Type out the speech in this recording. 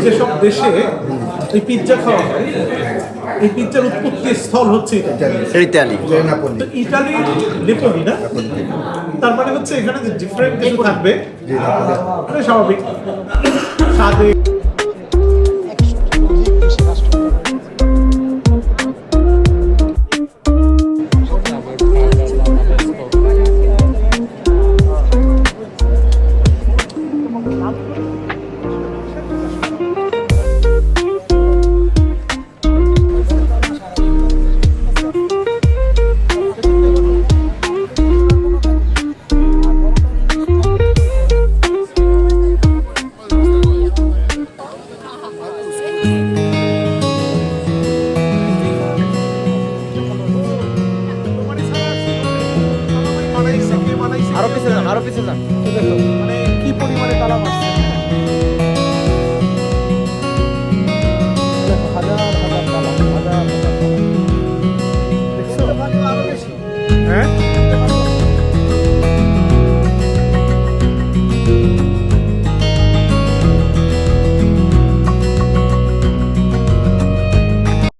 যেসব দেশে এই পিৎজা খাওয়া হয়, এই পিৎজার উৎপত্তি স্থল হচ্ছে ইতালি। তো ইটালি নেপোলি না, তার মানে হচ্ছে এখানে যে ডিফারেন্ট কিছু থাকবে, মানে স্বাভাবিক স্বাদে। আরো পিছনে যান, আরো পিছনে যান। মানে কি পরিমাণে তালা মারছে।